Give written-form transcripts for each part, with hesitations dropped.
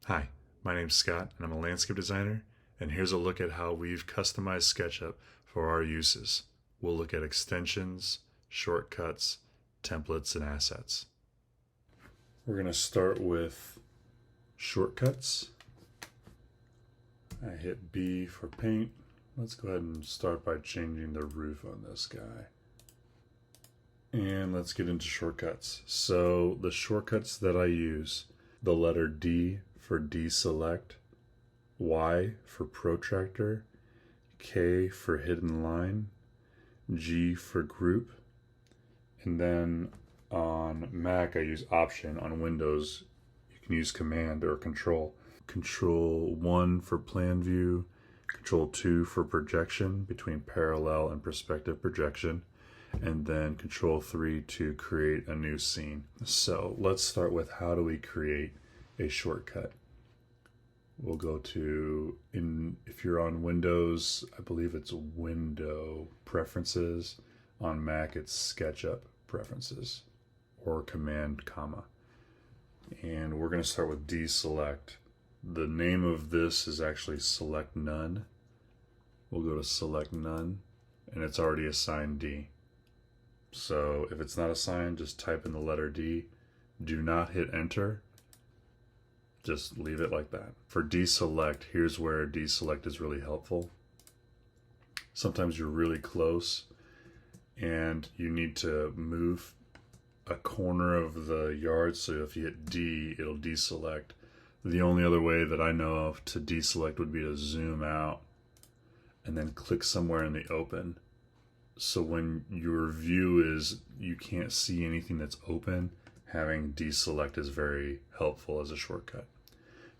Hi, my name's Scott and I'm a landscape designer, and here's a look at how we've customized SketchUp for our uses. We'll look at extensions, shortcuts, templates, and assets. We're going to start with shortcuts. I hit B for paint. Let's go ahead and start by changing the roof on this guy. And let's get into shortcuts. So the shortcuts that I use, the letter D for Deselect, Y for Protractor, K for Hidden Line, G for Group, and then on Mac I use Option. On Windows you can use Command or Control. Control 1 for Plan View, Control 2 for Projection between Parallel and Perspective Projection, and then Control 3 to create a new scene. So let's start with how do we create a shortcut. We'll go to, if you're on Windows, I believe it's Window Preferences. On Mac, it's SketchUp Preferences or Command, comma. And we're going to start with Deselect. The name of this is actually Select None. We'll go to Select None, and it's already assigned D. So if it's not assigned, just type in the letter D. Do not hit Enter. Just leave it like that. For Deselect, here's where Deselect is really helpful. Sometimes you're really close and you need to move a corner of the yard, so if you hit D, it'll deselect. The only other way that I know of to deselect would be to zoom out and then click somewhere in the open. So when your view is, you can't see anything that's open, having deselect is very helpful as a shortcut.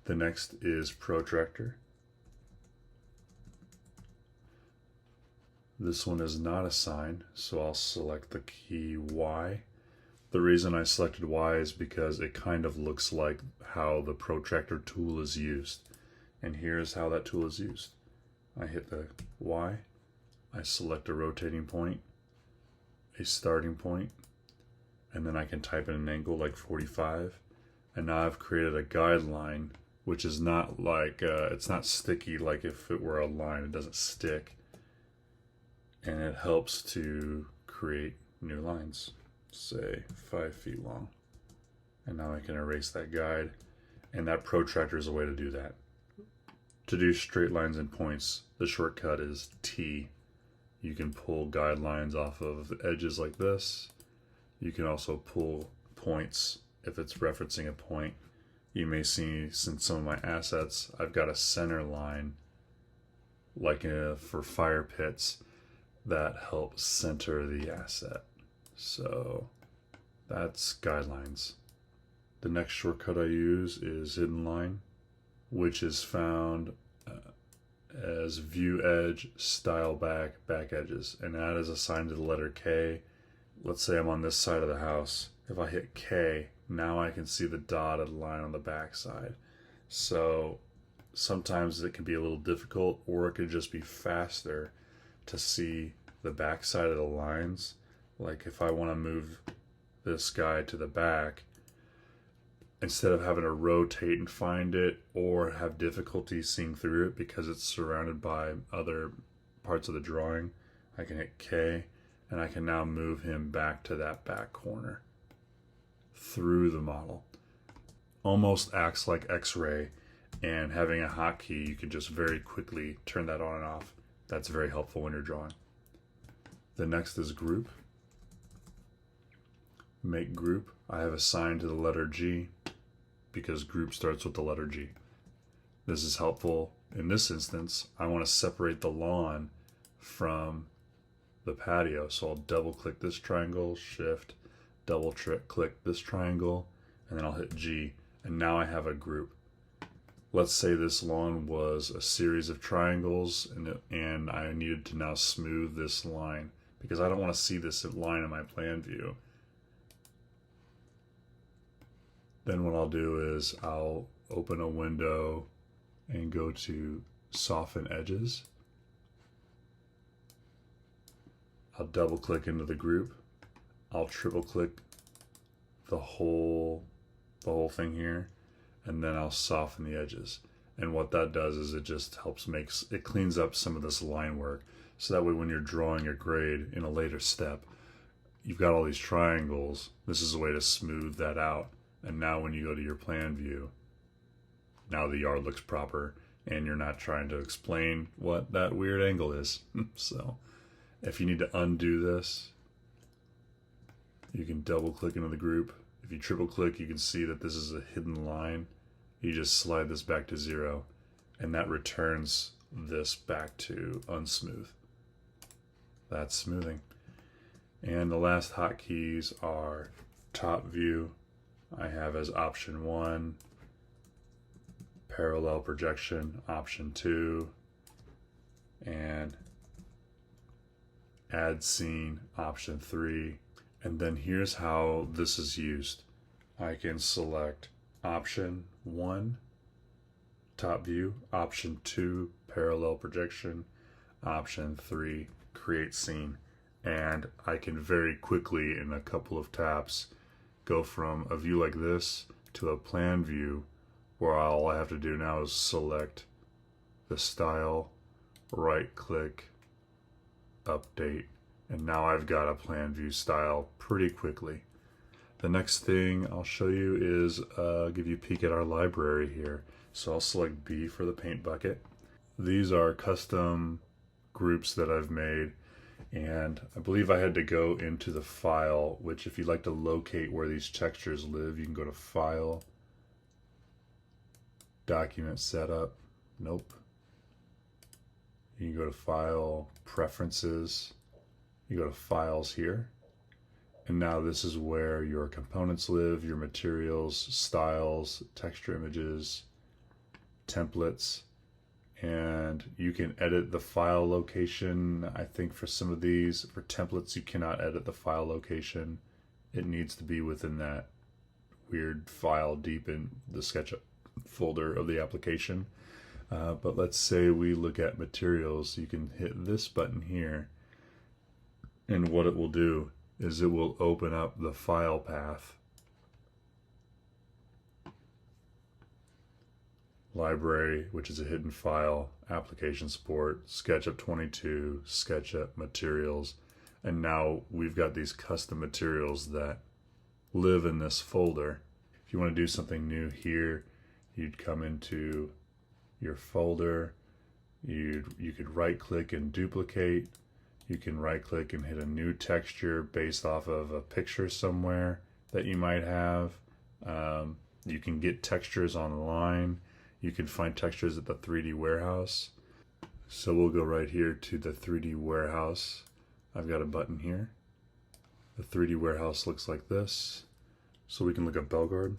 The next is Protractor. This one is not assigned, so I'll select the key Y. The reason I selected Y is because it kind of looks like how the Protractor tool is used. And here's how that tool is used. I hit the Y, I select a rotating point, a starting point, and then I can type in an angle like 45. And now I've created a guideline, which is not like, it's not sticky like if it were a line, it doesn't stick. And it helps to create new lines, say 5 feet long. And now I can erase that guide, and that protractor is a way to do that. To do straight lines and points, the shortcut is T. You can pull guidelines off of edges like this. You can also pull points if it's referencing a point. You may see, since some of my assets, I've got a center line, like for fire pits, that helps center the asset. So that's guidelines. The next shortcut I use is Hidden Line, which is found as View Edge, Style Back, Back Edges, and that is assigned to the letter K. Let's say I'm on this side of the house. If I hit K, now I can see the dotted line on the back side. So sometimes it can be a little difficult, or it could just be faster to see the back side of the lines. Like if I want to move this guy to the back, instead of having to rotate and find it or have difficulty seeing through it because it's surrounded by other parts of the drawing, I can hit K and I can now move him back to that back corner through the model. Almost acts like X-ray, and having a hotkey, you can just very quickly turn that on and off. That's very helpful when you're drawing. The next is Group. Make Group. I have assigned to the letter G because Group starts with the letter G. This is helpful. In this instance, I want to separate the lawn from the patio. So I'll double click this triangle, Shift, double click this triangle, and then I'll hit G. And now I have a group. Let's say this lawn was a series of triangles, and I needed to now smooth this line because I don't want to see this line in my plan view. Then what I'll do is I'll open a window and go to Soften Edges. I'll double click into the group. I'll triple click the whole thing here, and then I'll soften the edges. And what that does is it just helps it cleans up some of this line work. So that way when you're drawing your grade in a later step, you've got all these triangles. This is a way to smooth that out. And now when you go to your plan view, now the yard looks proper and you're not trying to explain what that weird angle is. So if you need to undo this, you can double click into the group. If you triple click, you can see that this is a hidden line. You just slide this back to 0 and that returns this back to unsmooth. That's smoothing. And the last hotkeys are top view. I have as option 1, parallel projection, option 2, and add scene, option 3. And then here's how this is used. I can select option 1, top view, option 2, parallel projection, option 3, create scene. And I can very quickly, in a couple of taps, go from a view like this to a plan view where all I have to do now is select the style, right click, update, and now I've got a plan view style pretty quickly. The next thing I'll show you is give you a peek at our library here. So I'll select B for the paint bucket. These are custom groups that I've made, and I believe I had to go into the file, which if you'd like to locate where these textures live, you can go to File, Document Setup, nope. You can go to File, Preferences, you go to Files here, and now this is where your components live, your materials, styles, texture images, templates, and you can edit the file location. I think for some of these, for templates, you cannot edit the file location. It needs to be within that weird file deep in the SketchUp folder of the application. But let's say we look at materials. You can hit this button here, and what it will do is it will open up the file path. Library, which is a hidden file, application support, SketchUp 22, SketchUp materials, and now we've got these custom materials that live in this folder. If you want to do something new here, you'd come into your folder, you could right click and duplicate, you can right click and hit a new texture based off of a picture somewhere that you might have. You can get textures online. You can find textures at the 3D warehouse. So we'll go right here to the 3D warehouse. I've got a button here. The 3D warehouse looks like this. So we can look at Bellegarde.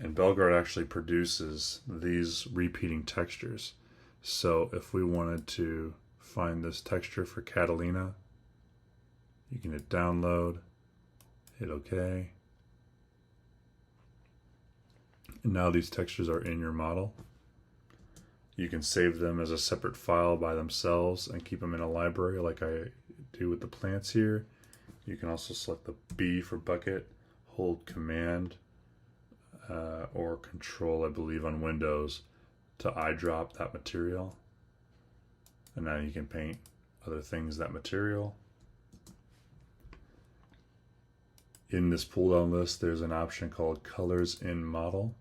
And Bellegarde actually produces these repeating textures. So if we wanted to find this texture for Catalina, you can hit download, hit OK. And now these textures are in your model. You can save them as a separate file by themselves and keep them in a library like I do with the plants here. You can also select the B for bucket, hold Command or Control, I believe, on Windows to eyedrop that material. And now you can paint other things that material. In this pull-down list, there's an option called Colors in Model,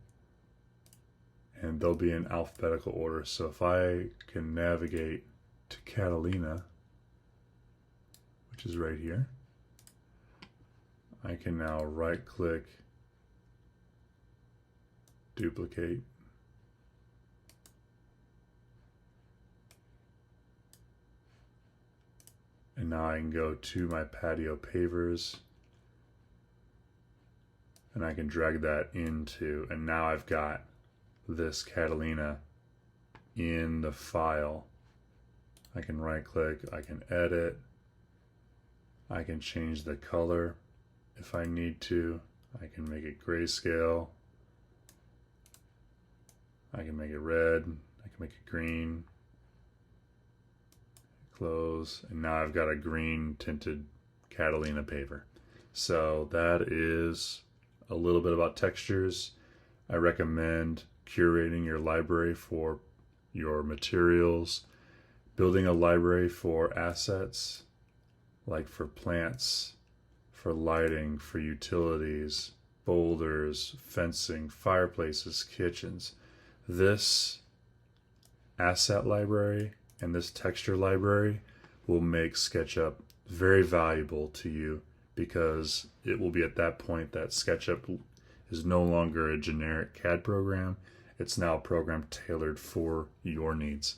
and they'll be in alphabetical order. So if I can navigate to Catalina, which is right here, I can now right-click, duplicate, and now I can go to my patio pavers, and I can drag that into, and now I've got this Catalina in the file. I can right click, I can edit, I can change the color if I need to. I can make it grayscale, I can make it red, I can make it green, close, and now I've got a green tinted Catalina paver. So that is a little bit about textures. I recommend curating your library for your materials, building a library for assets, like for plants, for lighting, for utilities, boulders, fencing, fireplaces, kitchens. This asset library and this texture library will make SketchUp very valuable to you, because it will be at that point that SketchUp is no longer a generic CAD program. It's now a program tailored for your needs.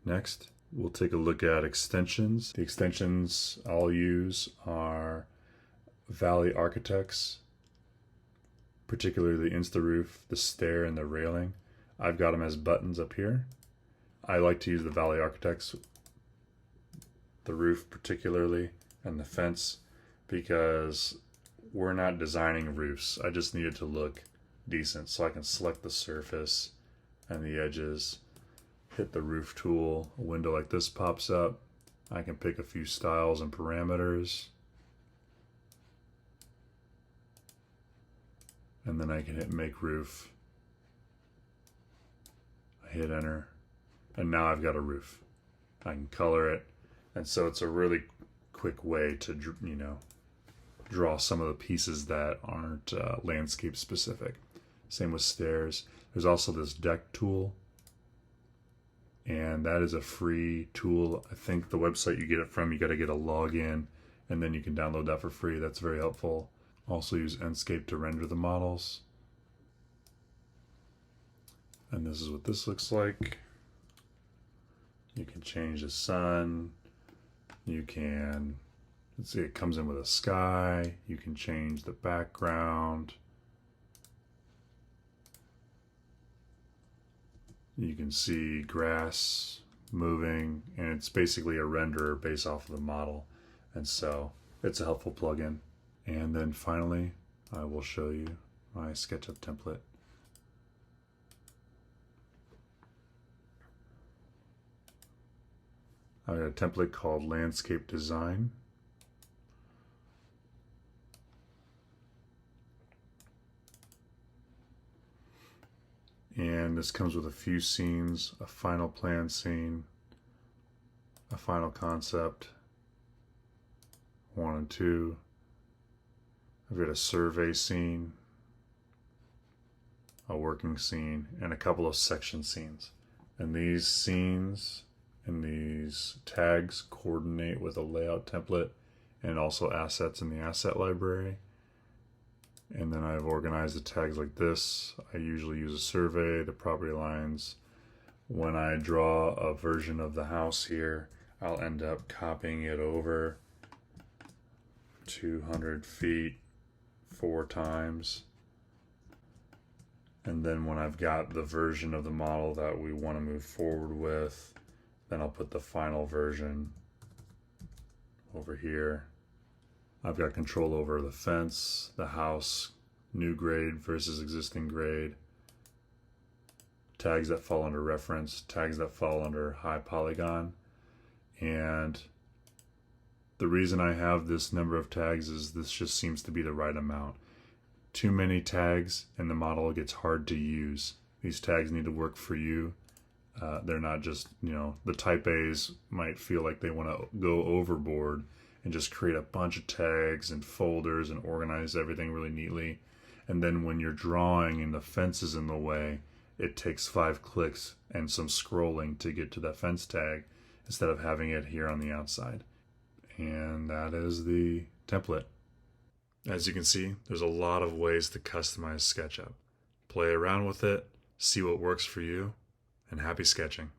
Next, we'll take a look at extensions. The extensions I'll use are Vali Architects, particularly the Insta-Roof, the stair, and the railing. I've got them as buttons up here. I like to use the Vali Architects, the roof particularly, and the fence, because we're not designing roofs. I just need it to look decent, so I can select the surface and the edges, hit the roof tool, a window like this pops up. I can pick a few styles and parameters, and then I can hit make roof. I hit enter, and now I've got a roof. I can color it, and so it's a really quick way to, you know, draw some of the pieces that aren't landscape specific. Same with stairs. There's also this deck tool, and that is a free tool. I think the website you get it from, you got to get a login, and then you can download that for free. That's very helpful. Also use Enscape to render the models. And this is what this looks like. You can change the sun. You can, let's see, it comes in with a sky. You can change the background. You can see grass moving, and it's basically a renderer based off of the model. And so it's a helpful plugin. And then finally, I will show you my SketchUp template. I've got a template called Landscape Design. And this comes with a few scenes, a final plan scene, a final concept, 1 and 2. I've got a survey scene, a working scene, and a couple of section scenes. And these scenes and these tags coordinate with a layout template and also assets in the asset library. And then I've organized the tags like this. I usually use a survey, the property lines. When I draw a version of the house here, I'll end up copying it over 200 feet 4 times. And then when I've got the version of the model that we want to move forward with, then I'll put the final version over here. I've got control over the fence, the house, new grade versus existing grade, tags that fall under reference, tags that fall under high polygon. And the reason I have this number of tags is this just seems to be the right amount. Too many tags and the model gets hard to use. These tags need to work for you. They're not just, you know, the type A's might feel like they want to go overboard and just create a bunch of tags and folders and organize everything really neatly. And then when you're drawing and the fence is in the way, it takes 5 clicks and some scrolling to get to that fence tag instead of having it here on the outside. And that is the template. As you can see, there's a lot of ways to customize SketchUp. Play around with it, see what works for you, and happy sketching.